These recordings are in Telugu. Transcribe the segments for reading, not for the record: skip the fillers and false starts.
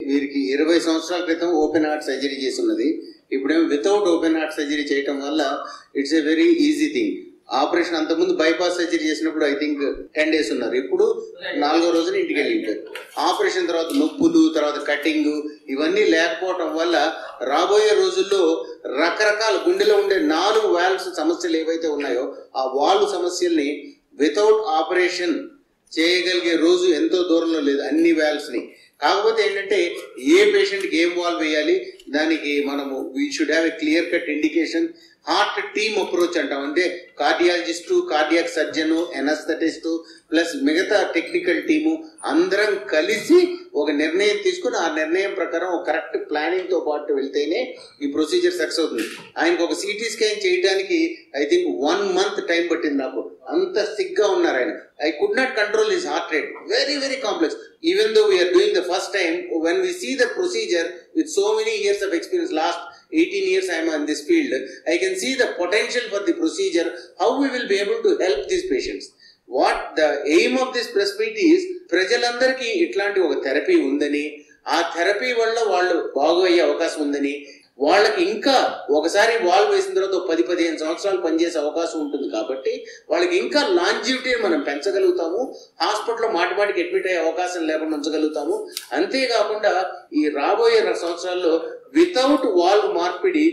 వీరికి 20 సంవత్సరాల క్రితం ఓపెన్ హార్ట్ సర్జరీ చేసి ఉన్నది. ఇప్పుడేమో వితౌట్ ఓపెన్ హార్ట్ సర్జరీ చేయటం వల్ల it's a very easy thing. Operation అంతకుముందు బైపాస్ సర్జరీ చేసినప్పుడు ఐ థింక్ 10 days ఉన్నారు, ఇప్పుడు 4వ రోజున ఇంటికి వెళ్ళింటారు. ఆపరేషన్ తర్వాత నొప్పులు, తర్వాత కటింగ్ ఇవన్నీ లేకపోవటం వల్ల రాబోయే రోజుల్లో రకరకాల గుండెలో ఉండే 4 వాల్వ్స్ సమస్యలు ఏవైతే ఉన్నాయో ఆ వాల్వ్ సమస్యల్ని వితౌట్ ఆపరేషన్ చేయగలిగే రోజు ఎంతో దూరంలో లేదు అన్ని వాల్వ్స్ని. కాకపోతే ఏంటంటే ఏ పేషెంట్కి ఏం వాల్వ్ వేయాలి దానికి మనము we should have a clear cut indication. Heart team approach అంటాం, అంటే కార్డియాలజిస్టు, కార్డియాక్ సర్జను, ఎనస్థెటిస్టు ప్లస్ మిగతా టెక్నికల్ టీము అందరం కలిసి ఒక నిర్ణయం తీసుకుని ఆ నిర్ణయం ప్రకారం ఒక కరెక్ట్ ప్లానింగ్తో పాటు వెళ్తేనే ఈ ప్రొసీజర్ సక్సెస్ అవుతుంది. ఆయనకు ఒక సిటీ స్కాన్ చేయడానికి ఐ థింక్ 1 month టైం పట్టింది. నాకు అంత సిగ్గా ఉన్నారు ఆయన. I could not control his heart rate. Very, very complex. Even though we are doing the first time, when we see the procedure with so many years of experience, last 18 years I am in this field, I can see the potential for the procedure, how we will be able to help these patients. What the aim of this press meet is, ప్రజలందరికీ ఇట్లాంటి ఒక థెరపీ ఉందని, ఆ థెరపీ వల్ల వాళ్ళు బాగయ్యే అవకాశం ఉందని, వాళ్ళకి ఇంకా ఒకసారి వాల్వ్ వేసిన తర్వాత 10-15 సంవత్సరాలు పనిచేసే అవకాశం ఉంటుంది. కాబట్టి వాళ్ళకి ఇంకా లాంజివిటీని మనం పెంచగలుగుతాము, హాస్పిటల్లో మాటిమాటికి అడ్మిట్ అయ్యే అవకాశం లేకుండా ఉంచగలుగుతాము. అంతేకాకుండా ఈ రాబోయే సంవత్సరాల్లో వితౌట్ వాల్వ్ మార్పిడి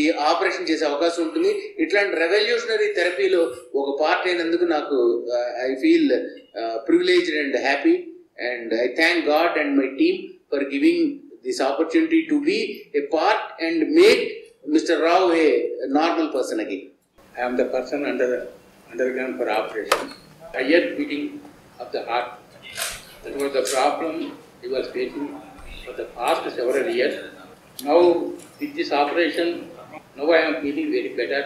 ఈ ఆపరేషన్ చేసే అవకాశం ఉంటుంది. ఇట్లాంటి రెవల్యూషనరీ థెరపీలో ఒక పార్ట్ అయినందుకు నాకు I feel privileged and happy, and I thank God and my team for giving this opportunity to be a part and make Mr. Rao a normal person again. I am the person undergone for operation. Higher beating of the heart. That was the problem he was facing for the past several years. Now with this operation, now I am feeling very better.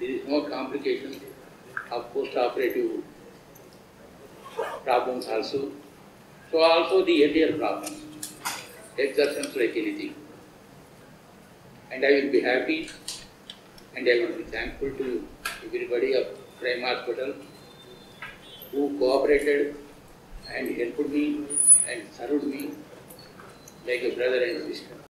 There is no complication of post-operative problems also. So also the earlier problems. Exertions like anything, and I will be happy and I will be thankful to everybody of Prime Hospital who cooperated and helped me and served me like a brother and sister.